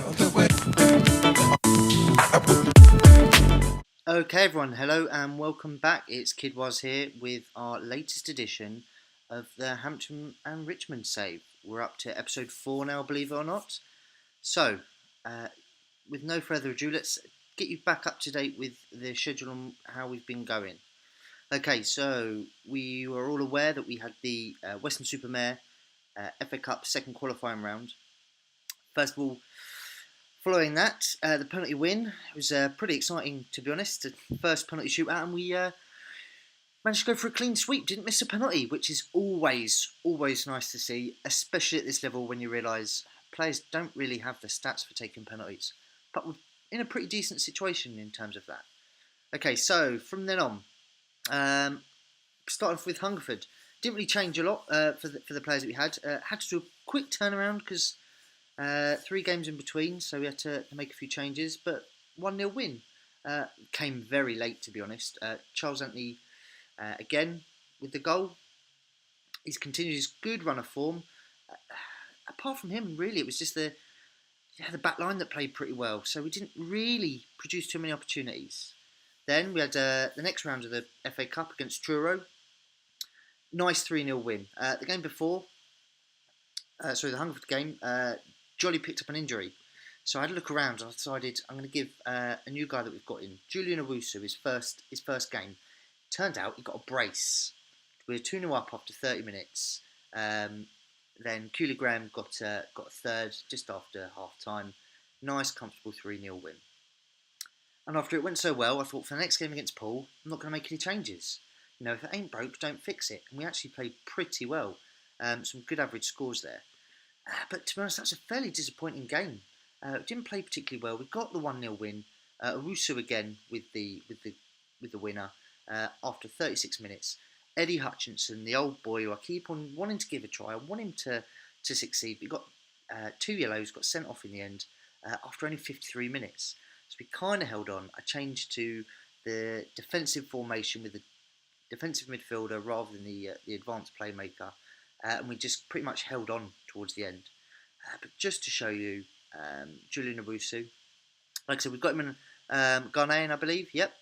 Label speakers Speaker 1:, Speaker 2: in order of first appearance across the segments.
Speaker 1: Okay, everyone, hello and welcome back. It's Kid Was here with our latest edition of the Hampton and Richmond save. We're up to episode 4 now, believe it or not. So, with no further ado, let's get you back up to date with the schedule and how we've been going. Okay, so we were all aware that we had the Western-super-Mare FA Cup second qualifying round. First of all, following that, the penalty win was pretty exciting, to be honest. The first penalty shootout, and we managed to go for a clean sweep. Didn't miss a penalty, which is always nice to see, especially at this level when you realise players don't really have the stats for taking penalties. But we're in a pretty decent situation in terms of that. Okay, so from then on, started off with Hungerford. Didn't really change a lot for the players that we had. Had to do a quick turnaround because 3 games in between, so we had to make a few changes, but 1-0 win. Came very late, to be honest. Charles Anthony, again, with the goal. He's continued his good run of form. Apart from him, really, it was just the back line that played pretty well, so we didn't really produce too many opportunities. Then we had the next round of the FA Cup against Truro. Nice 3-0 win. The game before, the Hungerford game, Jolly picked up an injury. So I had a look around and I decided I'm going to give a new guy that we've got in, Julian Owusu, his first game. Turned out he got a brace. We were 2-0 up after 30 minutes. Then Cooley Graham got a third just after half time. Nice, comfortable 3-0 win. And after it went so well, I thought for the next game against Paul, I'm not going to make any changes. You know, if it ain't broke, don't fix it. And we actually played pretty well. Some good average scores there. But to be honest, that's a fairly disappointing game. Didn't play particularly well. We got the 1-0 win. Owusu again with the winner after 36 minutes. Eddie Hutchinson, the old boy who I keep on wanting to give a try. I want him to succeed. But he got 2 yellows, got sent off in the end after only 53 minutes. So we kind of held on. I changed to the defensive formation with the defensive midfielder rather than the advanced playmaker. And we just pretty much held on towards the end. But just to show you, Julian Owusu, like I said, we've got him in Ghanaian, I believe. Yep,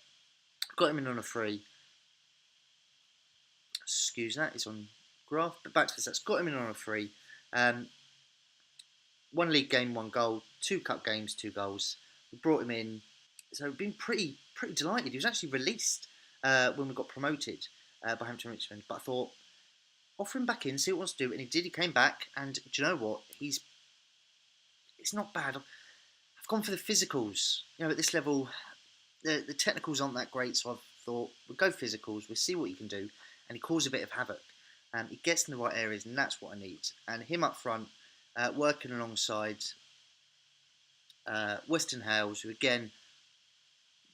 Speaker 1: got him in on a free. Excuse that, it's on graph. But back to the stats, got him in on a free. 1 league game, 1 goal. 2 cup games, 2 goals. We brought him in, so we've been pretty delighted. He was actually released when we got promoted by Hampton Richmond. But I thought, offer him back in, see what he wants to do, and he did. He came back, and do you know what? It's not bad. I've gone for the physicals. You know, at this level, the technicals aren't that great, so I've thought we'll go physicals. We'll see what he can do, and he caused a bit of havoc. He gets in the right areas, and that's what I need. And him up front, working alongside Weston Hales, who again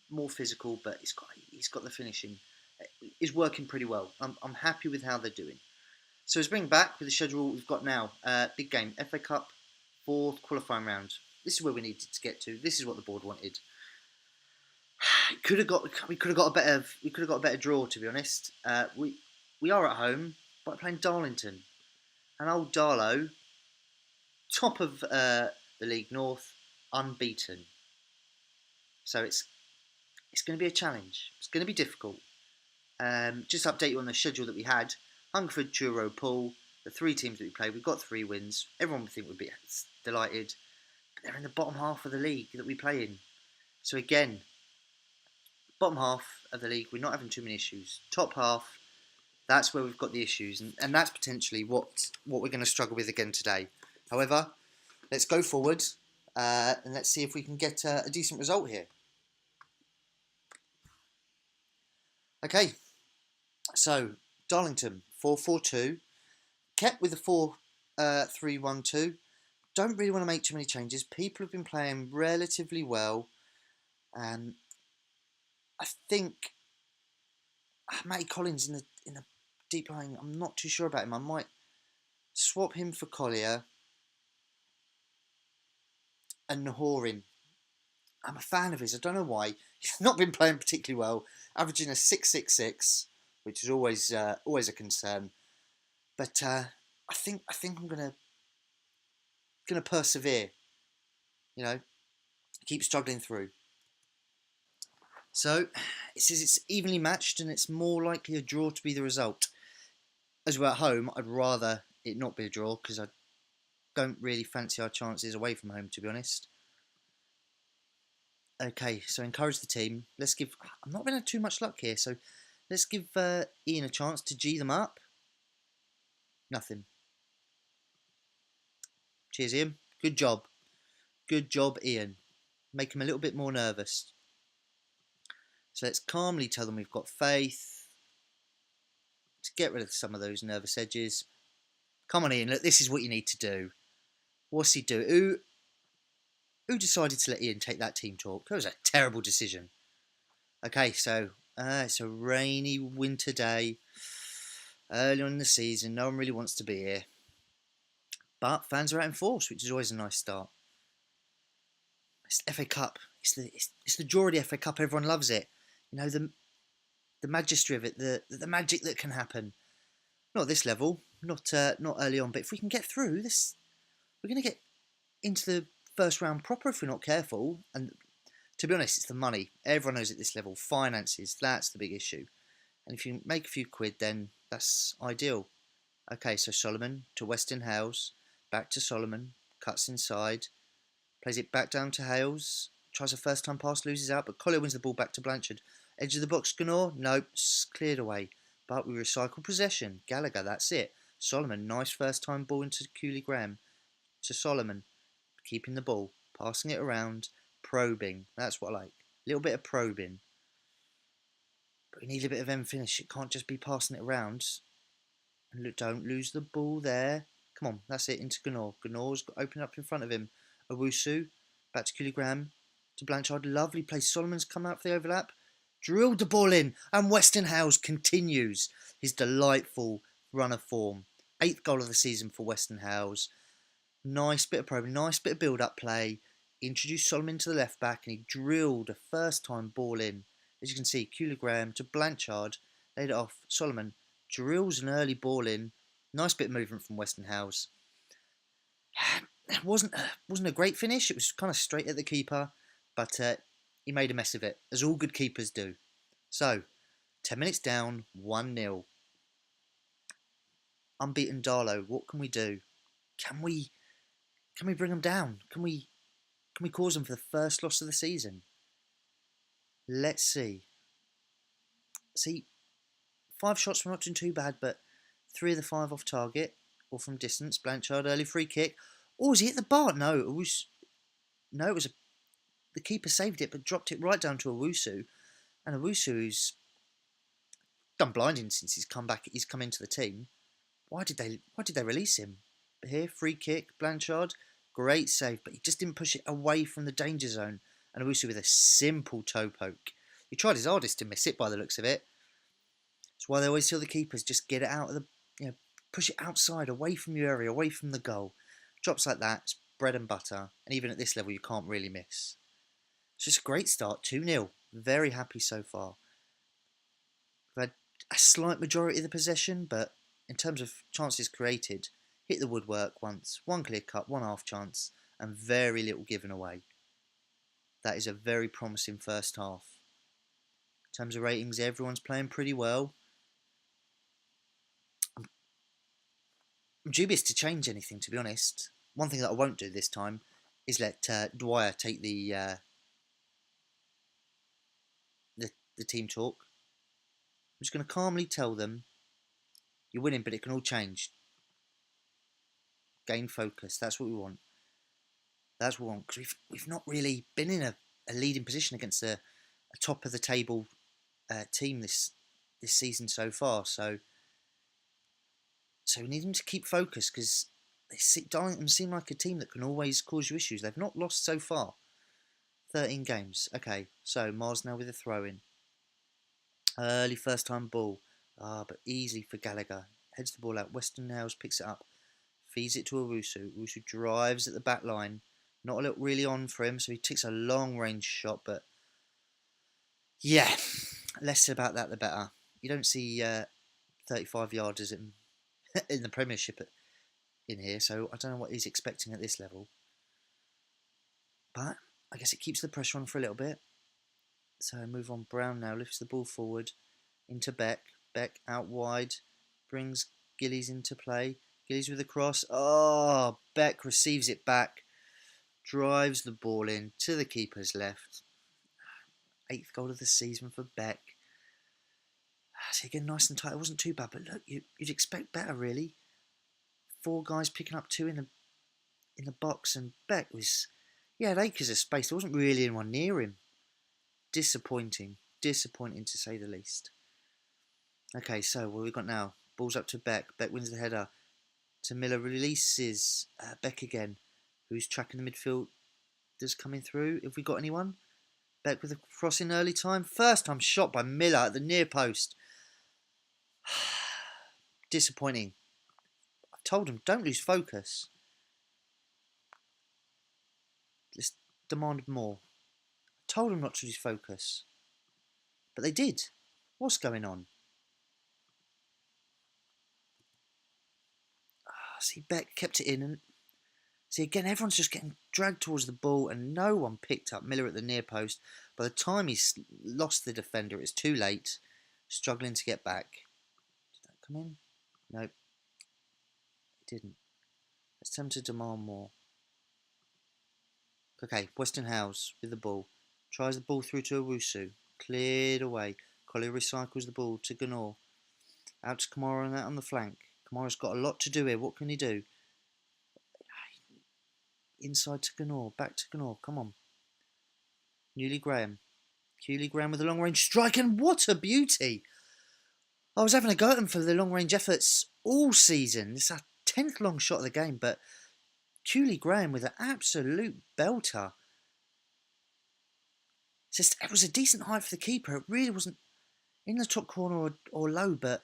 Speaker 1: more physical, but he's got the finishing. Is working pretty well. I'm happy with how they're doing. So let's bring back with the schedule we've got now. Big game, FA Cup, 4th qualifying round. This is where we needed to get to. This is what the board wanted. We could have got a better draw, to be honest. We are at home, but playing Darlington, and old Darlow, top of the League North, unbeaten. So it's going to be a challenge. It's going to be difficult. Just to update you on the schedule that we had. Hungerford, Truro, Poole, the 3 teams that we played. We've got 3 wins. Everyone would think we'd be delighted. But they're in the bottom half of the league that we play in. So again, bottom half of the league, we're not having too many issues. Top half, that's where we've got the issues. And that's potentially what we're going to struggle with again today. However, let's go forward and let's see if we can get a decent result here. Okay, so Darlington 4-4-2, kept with the 4-3-1-2. Don't really want to make too many changes. People have been playing relatively well. I think Matty Collins in the deep line. I'm not too sure about him. I might swap him for Collier and Nahorin. I'm a fan of his. I don't know why. He's not been playing particularly well, averaging a 6.66, which is always a concern. But I think I'm gonna persevere. you know, keep struggling through. So it says it's evenly matched and it's more likely a draw to be the result. As we're at home, I'd rather it not be a draw because I don't really fancy our chances away from home, to be honest. Okay, so encourage the team. Let's give... I'm not going to have too much luck here, so let's give Ian a chance to G them up. Nothing. Cheers, Ian. Good job. Good job, Ian. Make him a little bit more nervous. So let's calmly tell them we've got faith. To get rid of some of those nervous edges. Come on, Ian. Look, this is what you need to do. What's he do? Who decided to let Ian take that team talk? That was a terrible decision. Okay, so it's a rainy winter day. Early on in the season, no one really wants to be here. But fans are out in force, which is always a nice start. It's the FA Cup. It's the draw of the FA Cup. Everyone loves it. You know, the majesty of it, the magic that can happen. Not at this level, not early on, but if we can get through this, we're going to get into the first round proper if we're not careful. And to be honest, it's the money. Everyone knows at this level, finances, that's the big issue. And if you make a few quid, then that's ideal. Okay, so Solomon to Weston Hales, back to Solomon, cuts inside, plays it back down to Hales, tries a first time pass, loses out, but Collier wins the ball back to Blanchard. Edge of the box, Gunnar, nope, cleared away. But we recycle possession. Gallagher, that's it. Solomon, nice first time ball into Cooley Graham. To Solomon, keeping the ball, passing it around, probing. That's what I like. A little bit of probing. But we need a bit of end finish. It can't just be passing it around. And look, don't lose the ball there. Come on, that's it, into Gunnar. Gunnar's got open up in front of him. Owusu, back to Cooley Graham. To Blanchard, lovely play. Solomon's come out for the overlap. Drilled the ball in, and Weston Hales continues his delightful run of form. 8th goal of the season for Weston Hales. Nice bit of probing, nice bit of build-up play. Introduced Solomon to the left back, and he drilled a first-time ball in. As you can see, Cooley Graham to Blanchard, laid it off. Solomon drills an early ball in. Nice bit of movement from Weston Hales. It wasn't a great finish. It was kind of straight at the keeper, but he made a mess of it, as all good keepers do. So, 10 minutes down, 1-0. Unbeaten Darlow, what can we do? Can we bring them down? Can we cause them for the first loss of the season? Let's see. See, 5 shots were not doing too bad, but 3 of the 5 off target or from distance. Blanchard, early free kick. Oh, was he at the bar? No, it was the keeper saved it, but dropped it right down to Owusu. And Owusu, who's done blinding since he's come into the team. Why did they release him? But here, free kick, Blanchard, great save, but he just didn't push it away from the danger zone. And Owusu with a simple toe poke. He tried his hardest to miss it by the looks of it. That's why they always tell the keepers, just get it out of the, push it outside, away from your area, away from the goal. Drops like that, it's bread and butter. And even at this level, you can't really miss. It's just a great start, 2-0. Very happy so far. We've had a slight majority of the possession, but in terms of chances created, hit the woodwork once, 1 clear cut, 1 half chance, and very little given away. That is a very promising first half. In terms of ratings, everyone's playing pretty well. I'm dubious to change anything, to be honest. One thing that I won't do this time is let Dwyer take the team talk. I'm just going to calmly tell them, you're winning, but it can all change. Gain focus. That's what we want. That's what we want, because we've not really been in a leading position against a top of the table team this season so far. So we need them to keep focused, because Darlington seem like a team that can always cause you issues. They've not lost so far. 13 games. Okay, so Mars now with a throw-in. Early first-time ball. But easily for Gallagher. Heads the ball out. Weston Hales picks it up. Feeds it to Owusu. Owusu drives at the back line. Not a little really on for him, so he takes a long-range shot, but yeah, less about that the better. You don't see 35-yarders in the Premiership in here, so I don't know what he's expecting at this level. But I guess it keeps the pressure on for a little bit. So move on. Brown now lifts the ball forward into Beck. Beck out wide. Brings Gillies into play. Gillies with a cross. Oh, Beck receives it back. Drives the ball in to the keeper's left. 8th goal of the season for Beck. So again, nice and tight. It wasn't too bad, but look, you'd expect better, really. 4 guys picking up 2 in the box, and Beck was, he had acres of space. There wasn't really anyone near him. Disappointing to say the least. Okay, so what have we got now? Ball's up to Beck. Beck wins the header. To Miller, releases Beck again, who's tracking the midfield. Does coming through. Have we got anyone? Beck with a cross in early time. First time shot by Miller at the near post. Disappointing. I've told him, don't lose focus. Let's demand more. I told him not to lose focus. But they did. What's going on? See, Beck kept it in, and see again, everyone's just getting dragged towards the ball, and no one picked up Miller at the near post. By the time he's lost the defender, it's too late. Struggling to get back. Did that come in? Nope. It didn't. Let's tell him to demand more. Okay, Weston Howes with the ball. Tries the ball through to Owusu. Cleared away. Collier recycles the ball to Ganor. Out to Kamara and that on the flank. Kamara's got a lot to do here. What can he do? Inside to Ganor. Back to Ganor. Come on. Newley Graham. Hewley Graham with a long-range strike. And what a beauty! I was having a go at him for the long-range efforts all season. It's our 10th long shot of the game. But Hewley Graham with an absolute belter. It was a decent height for the keeper. It really wasn't in the top corner or low, but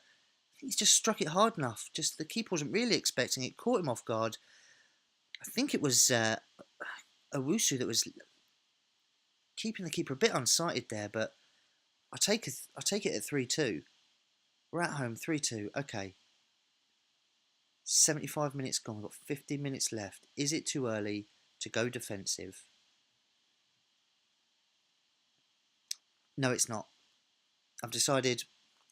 Speaker 1: he's just struck it hard enough. Just the keeper wasn't really expecting it. Caught him off guard. I think it was Owusu that was keeping the keeper a bit unsighted there, but I take it at 3-2. We're at home, 3-2. Okay. 75 minutes gone. We've got 50 minutes left. Is it too early to go defensive? No, it's not. I've decided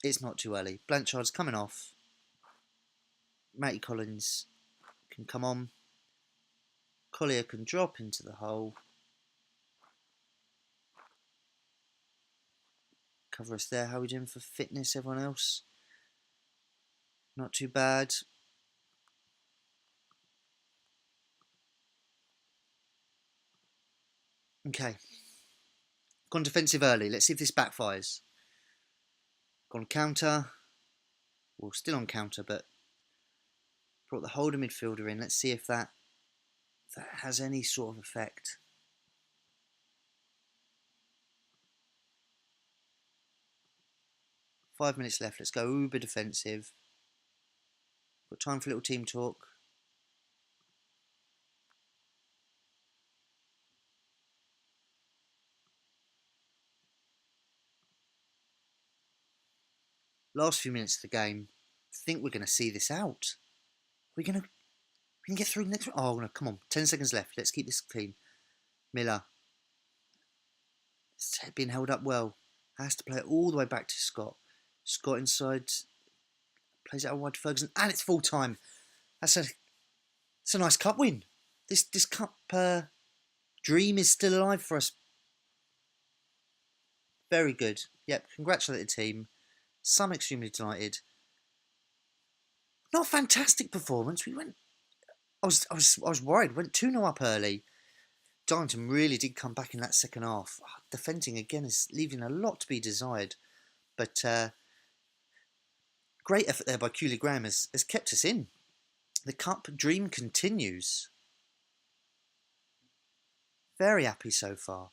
Speaker 1: it's not too early. Blanchard's coming off. Matty Collins can come on. Collier can drop into the hole. Cover us there. How are we doing for fitness, everyone else? Not too bad. Okay. Gone defensive early. Let's see if this backfires. Gone counter. Well, still on counter, but brought the holder midfielder in. Let's see if that has any sort of effect. Five minutes left. Let's go uber defensive. Got time for a little team talk. Last few minutes of the game. I think we're going to see this out. We can get through the next one. Oh, no, come on. 10 seconds left. Let's keep this clean. Miller. It's being held up well. Has to play it all the way back to Scott. Scott inside. Plays it out wide to Ferguson. And it's full time. It's a nice cup win. This cup dream is still alive for us. Very good. Yep, congratulate the team. Some extremely delighted. Not a fantastic performance. I was worried. Went 2-0 up early. Darlington really did come back in that second half. Defending again is leaving a lot to be desired. But great effort there by Hewley Graham has kept us in. The cup dream continues. Very happy so far.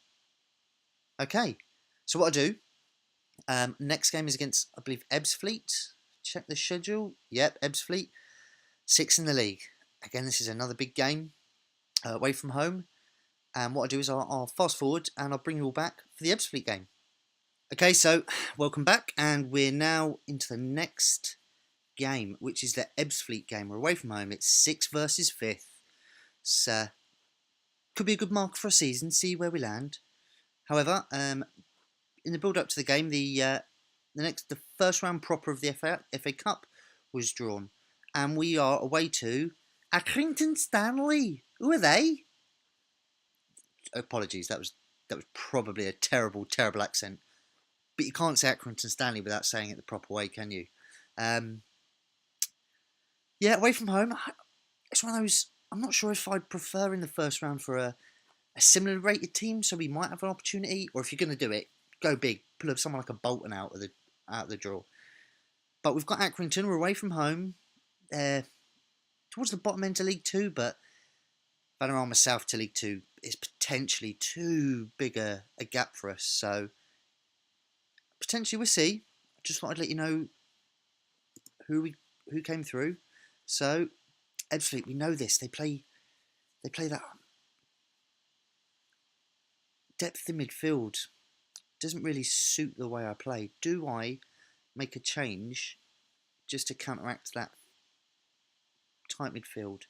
Speaker 1: Okay, so what I do. Next game is against, I believe, Ebbsfleet. Check the schedule. Yep, Ebbsfleet. 6th in the league. Again, this is another big game away from home. And what I do is I'll fast forward and I'll bring you all back for the Ebbsfleet game. Okay, so welcome back. And we're now into the next game, which is the Ebbsfleet game. We're away from home. It's 6th versus 5th. So Could be a good mark for a season, see where we land. However, in the build-up to the game, the first round proper of the FA Cup was drawn, and we are away to Accrington Stanley. Who are they? Apologies, that was probably a terrible accent. But you can't say Accrington Stanley without saying it the proper way, can you? Yeah, away from home. It's one of those. I'm not sure if I'd prefer in the first round for a similar rated team, so we might have an opportunity. Or if you're going to do it, go big. Pull up someone like a Bolton out of the draw. But we've got Accrington. We're away from home, towards the bottom end of League Two. But Vanarama South to League Two is potentially too big a gap for us. So potentially we'll see. I just thought I'd let you know who came through. So Ebbsfleet, we know this. They play that depth in midfield. Doesn't really suit the way I play. Do I make a change just to counteract that tight midfield?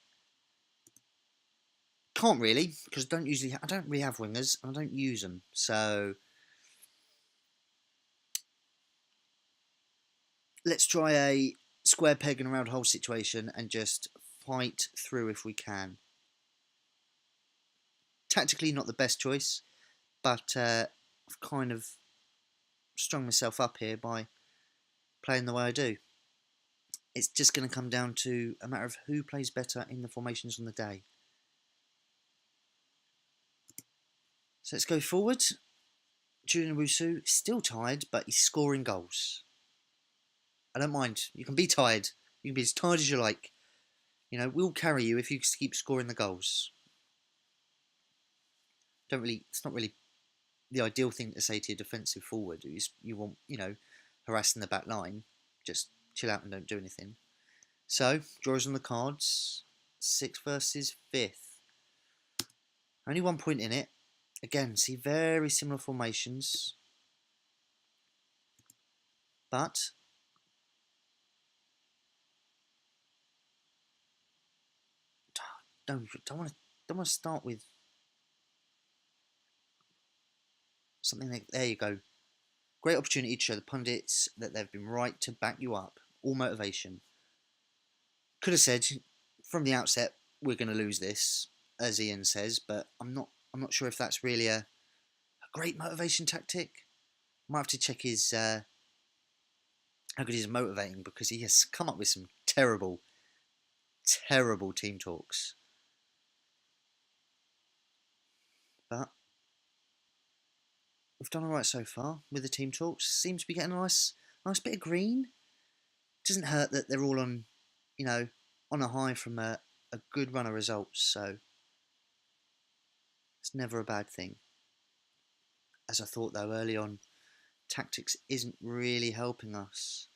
Speaker 1: Can't really, because I don't really have wingers and I don't use them. So let's try a square peg in a round hole situation and just fight through if we can. Tactically, not the best choice, but I've kind of strung myself up here by playing the way I do. It's just going to come down to a matter of who plays better in the formations on the day. So let's go forward. Julian Owusu, still tired, but he's scoring goals. I don't mind. You can be tired. You can be as tired as you like. You know, we'll carry you if you keep scoring the goals. It's not really the ideal thing to say to your defensive forward. You want, harassing the back line. Just chill out and don't do anything. So, draws on the cards. 6th versus 5th. Only 1 point in it. Again, see very similar formations. But don't want to start with something like, there you go. Great opportunity to show the pundits that they've been right to back you up. All motivation. Could have said from the outset we're going to lose this, as Ian says, but I'm not sure if that's really a great motivation tactic. Might have to check his how good he's motivating, because he has come up with some terrible team talks. But we've done alright so far with the team talks. Seems to be getting a nice bit of green. Doesn't hurt that they're all on a high from a good run of results, so it's never a bad thing. As I thought though early on, tactics isn't really helping us.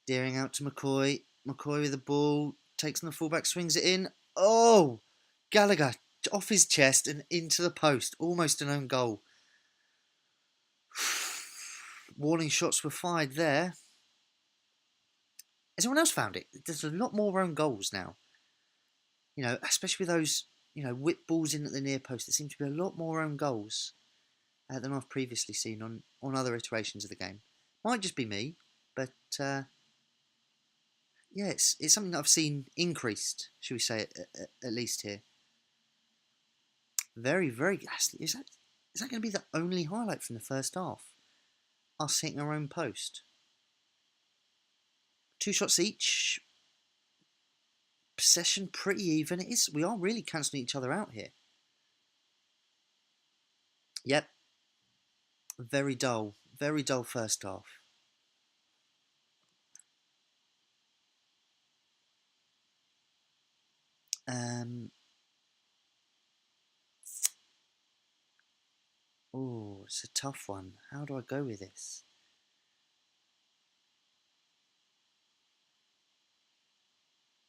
Speaker 1: Deering out to McCoy. McCoy with the ball, takes on the fullback, swings it in. Oh! Gallagher off his chest and into the post. Almost an own goal. Warning shots were fired there. Has anyone else found it? There's a lot more own goals now. Especially with those, whip balls in at the near post. There seems to be a lot more own goals than I've previously seen on other iterations of the game. Might just be me, but yeah, it's something that I've seen increased, should we say, at least here. Very, very. Is that going to be the only highlight from the first half? Us hitting our own post. 2 shots each. Possession pretty even. We are really cancelling each other out here. Yep. Very dull first half. Oh, it's a tough one. How do I go with this?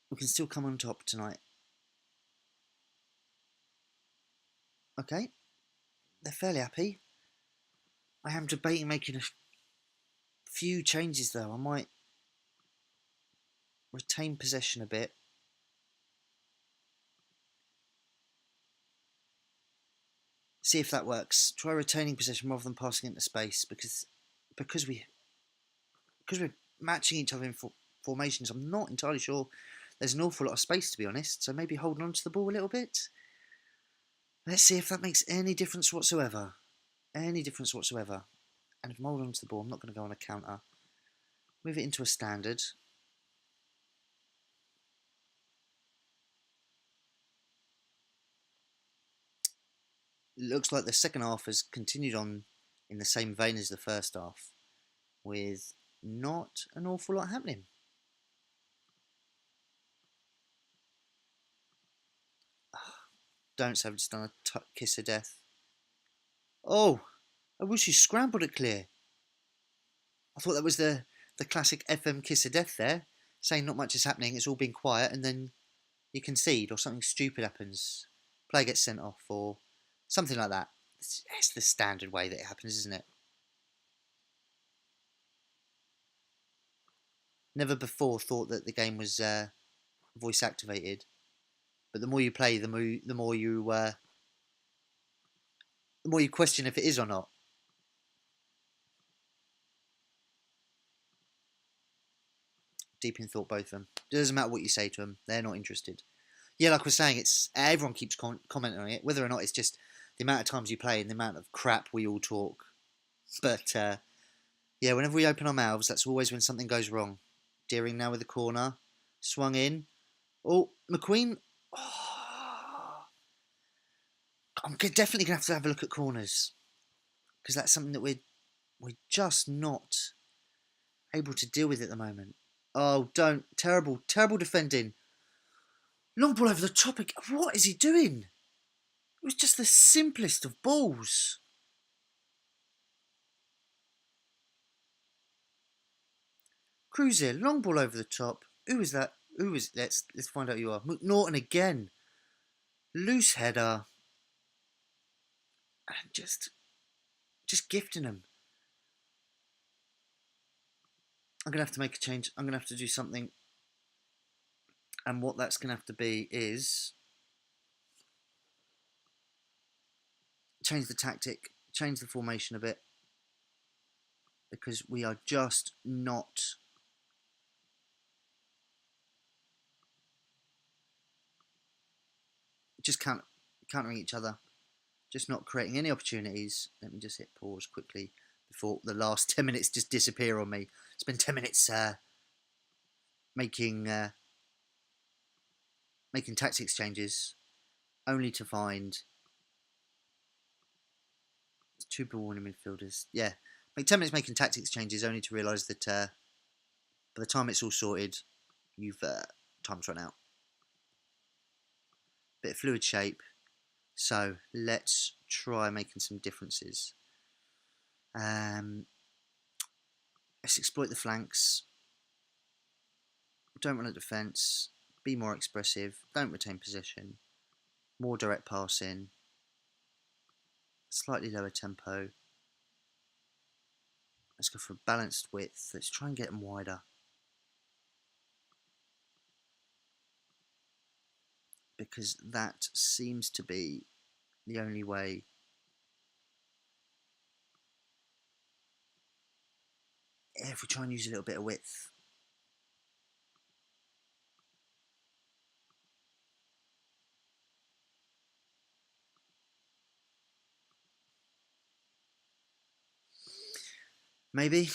Speaker 1: We can still come on top tonight. Okay. They're fairly happy. I am debating making a few changes though. I might retain possession a bit. See if that works. Try retaining possession rather than passing into space because we're matching each other in formations. I'm not entirely sure there's an awful lot of space, to be honest. So maybe holding on to the ball a little bit. Let's see if that makes any difference whatsoever. Any difference whatsoever. And if I'm holding on to the ball, I'm not going to go on a counter. Move it into a standard. Looks like the second half has continued on in the same vein as the first half, with not an awful lot happening. Don't Savage done a kiss of death. Oh, I wish you scrambled it clear. I thought that was the classic FM kiss of death there, saying not much is happening, it's all been quiet, and then you concede or something stupid happens. Player gets sent off or something like that. It's the standard way that it happens, isn't it? Never before thought that the game was voice activated, but the more you play, the more you question if it is or not. Deep in thought, both of them. It doesn't matter what you say to them; they're not interested. Yeah, like we're saying, it's everyone keeps commenting on it, whether or not it's just the amount of times you play and the amount of crap we all talk. But yeah, whenever we open our mouths, that's always when something goes wrong. Deering now with the corner, swung in. Oh, McQueen. Oh, I'm definitely gonna have to have a look at corners because that's something that we're just not able to deal with at the moment. Oh, don't. Terrible, terrible defending. Long ball over the top. What is he doing? It was just the simplest of balls. Cruiser, long ball over the top. Who is that? Who is? Let's find out who you are. McNaughton again. Loose header. And just gifting him. I'm going to have to make a change. I'm going to have to do something. And what that's going to have to be is change the tactic, change the formation a bit. Because we are just not countering each other. Just not creating any opportunities. Let me just hit pause quickly before the last 10 minutes just disappear on me. Spend 10 minutes making tactics changes, only to find two ball winning midfielders. Yeah, make 10 minutes making tactics changes, only to realise that by the time it's all sorted, you've time's run out. Bit of fluid shape. So let's try making some differences. Let's exploit the flanks. Don't run a defence. Be more expressive. Don't retain possession. More direct passing. Slightly lower tempo. Let's go for a balanced width. Let's try and get them wider. Because that seems to be the only way if we try and use a little bit of width. Maybe.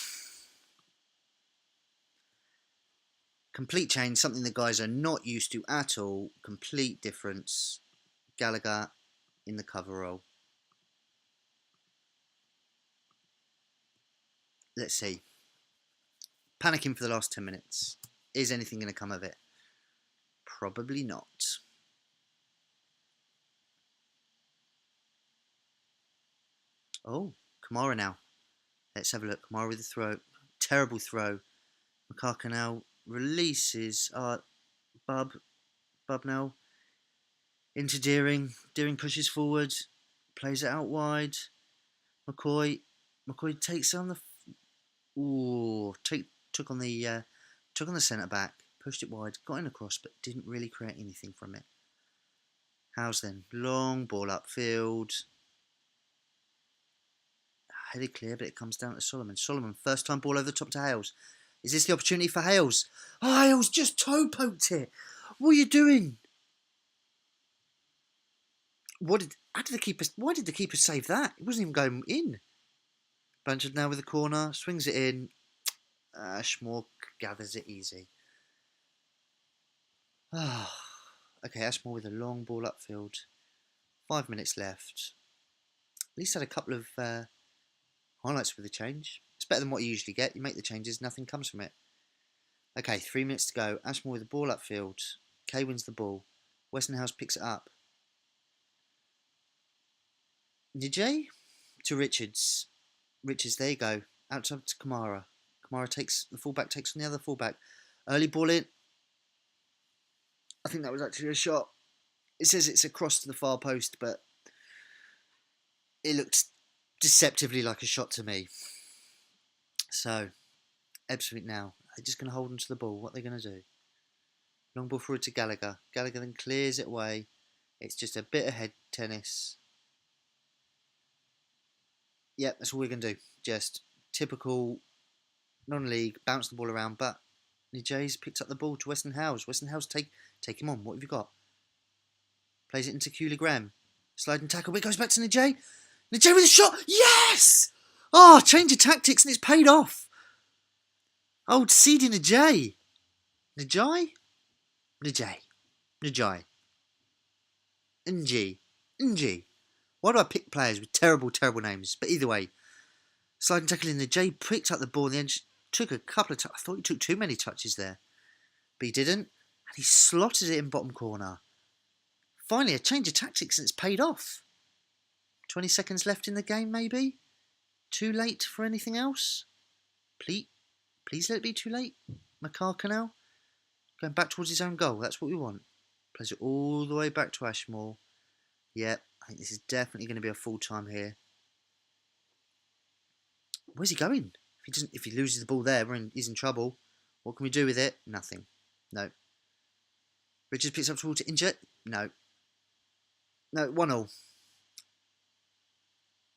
Speaker 1: Complete change, something the guys are not used to at all. Complete difference. Gallagher in the cover role. Let's see. Panicking for the last 10 minutes. Is anything going to come of it? Probably not. Oh, Kamara now. Let's have a look. Kamara with the throw. Terrible throw. Makaka now releases Bub now into Deering. Deering pushes forward, plays it out wide. McCoy takes on the took on the centre back, pushed it wide, got in across, but didn't really create anything from it. Howes then? Long ball upfield. headed clear, but it comes down to Solomon. Solomon, first time ball over the top to Hales. Is this the opportunity for Hales? Oh, Hales just toe poked it. What are you doing? Why did the keeper save that? It wasn't even going in. Blanchard now with the corner, swings it in. Ashmore gathers it easy. Okay, Ashmore with a long ball upfield. 5 minutes left. At least had a couple of highlights with the change. It's better than what you usually get. You make the changes, nothing comes from it. Okay, 3 minutes to go. Ashmore with the ball upfield. Kay wins the ball. Westonhouse picks it up. Nijay to Richards. Richards, there you go. Outside to Kamara. Kamara takes the fullback, takes on the other fullback. Early ball in. I think that was actually a shot. It says it's across to the far post, but it looked deceptively like a shot to me. So, Ebbsfleet now. They're just going to hold on to the ball. What are they going to do? Long ball forward to Gallagher. Gallagher then clears it away. It's just a bit of head tennis. Yep, that's all we're going to do. Just typical non-league, bounce the ball around, but Nijay's picked up the ball to Weston Howes. Weston Howes, take him on. What have you got? Plays it into Cooley Graham. Sliding tackle, but it goes back to Nijay. Nijay with a shot! Yes! Oh, change of tactics and it's paid off. Old seedy Nijay. Nijay? Nijay. Nji. Why do I pick players with terrible, terrible names? But either way, sliding tackle in, Nijay picked up the ball in the end. Took a couple of touches. I thought he took too many touches there. But he didn't. And he slotted it in bottom corner. Finally, a change of tactics and it's paid off. 20 seconds left in the game, maybe? Too late for anything else? Please let it be too late. McCarcanal going back towards his own goal. That's what we want. Plays it all the way back to Ashmore. Yep, I think this is definitely going to be a full time here. Where's he going? If he loses the ball there, he's in trouble. What can we do with it? Nothing. No. Richards picks up towards Injure. No. 1-1.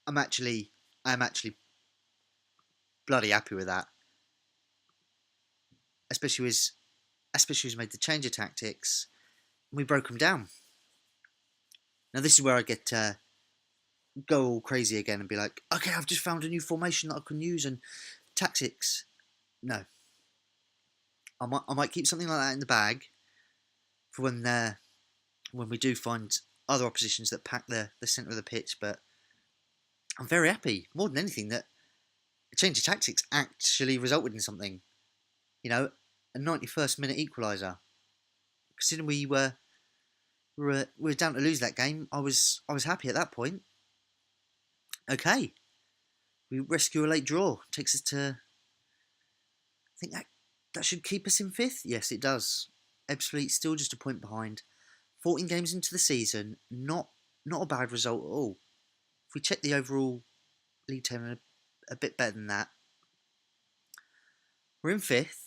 Speaker 1: I am actually bloody happy with that. Especially as he's made the change of tactics. And we broke him down. Now this is where I get go all crazy again and be like, okay, I've just found a new formation that I can use and tactics. No. I might keep something like that in the bag for when we do find other oppositions that pack the centre of the pitch, but I'm very happy, more than anything, that a change of tactics actually resulted in something. You know, a 91st minute equaliser. Considering we were down to lose that game, I was happy at that point. Okay. We rescue a late draw. Takes us to, I think that should keep us in 5th. Yes, it does. Ebbsfleet still just a point behind. 14 games into the season, not a bad result at all. If we check the overall league table, a bit better than that. We're in 5th.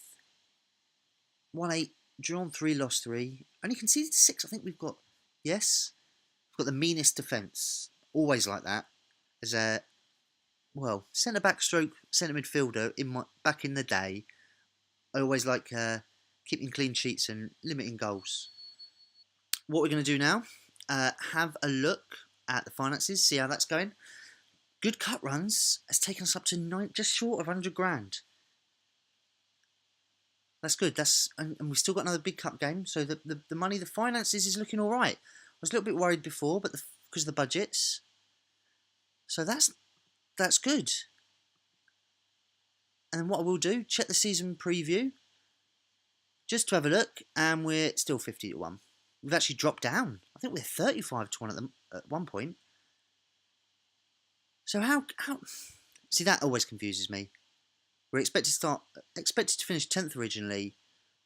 Speaker 1: 1-8, drawn 3, lost 3. Only conceded 6. I think we've got the meanest defence. Always like that. As a centre back stroke centre midfielder back in the day. I always like keeping clean sheets and limiting goals. What we're going to do now, have a look at the finances, see how that's going. Good cut runs has taken us up to just short of 100 grand. That's good. And we've still got another big cup game, so the money, the finances is looking all right. I was a little bit worried before, but because of the budgets. So that's good. And then what I will do, check the season preview, just to have a look, and we're still 50-1. We've actually dropped down. I think we're 35-1 at one point. So how? See, that always confuses me. We're expected to finish 10th originally.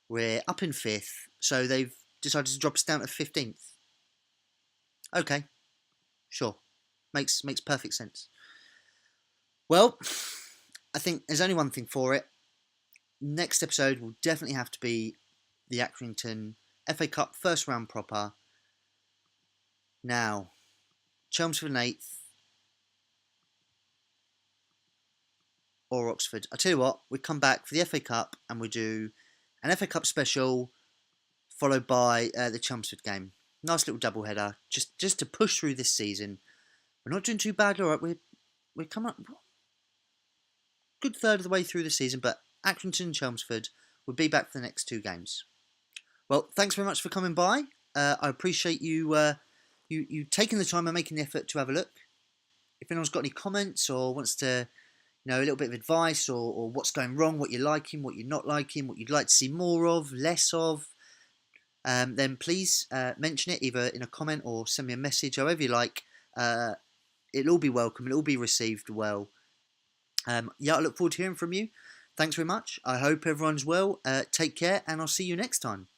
Speaker 1: We're up in 5th, so they've decided to drop us down to 15th. Okay, sure, makes perfect sense. Well, I think there's only one thing for it. Next episode will definitely have to be the Accrington FA Cup first round proper. Now, Chelmsford in 8th. or Oxford. I tell you what, we come back for the FA Cup and we do an FA Cup special followed by the Chelmsford game. Nice little double header, just to push through this season. We're not doing too bad, all right. We're coming up good third of the way through the season, but Accrington and Chelmsford will be back for the next 2 games. Well, thanks very much for coming by. I appreciate you you taking the time and making the effort to have a look. If anyone's got any comments or wants to, a little bit of advice or what's going wrong, what you're liking, what you're not liking, what you'd like to see more of, less of, then please mention it either in a comment or send me a message, however you like. It'll all be welcome. It'll all be received well. I look forward to hearing from you. Thanks very much. I hope everyone's well. Take care, and I'll see you next time.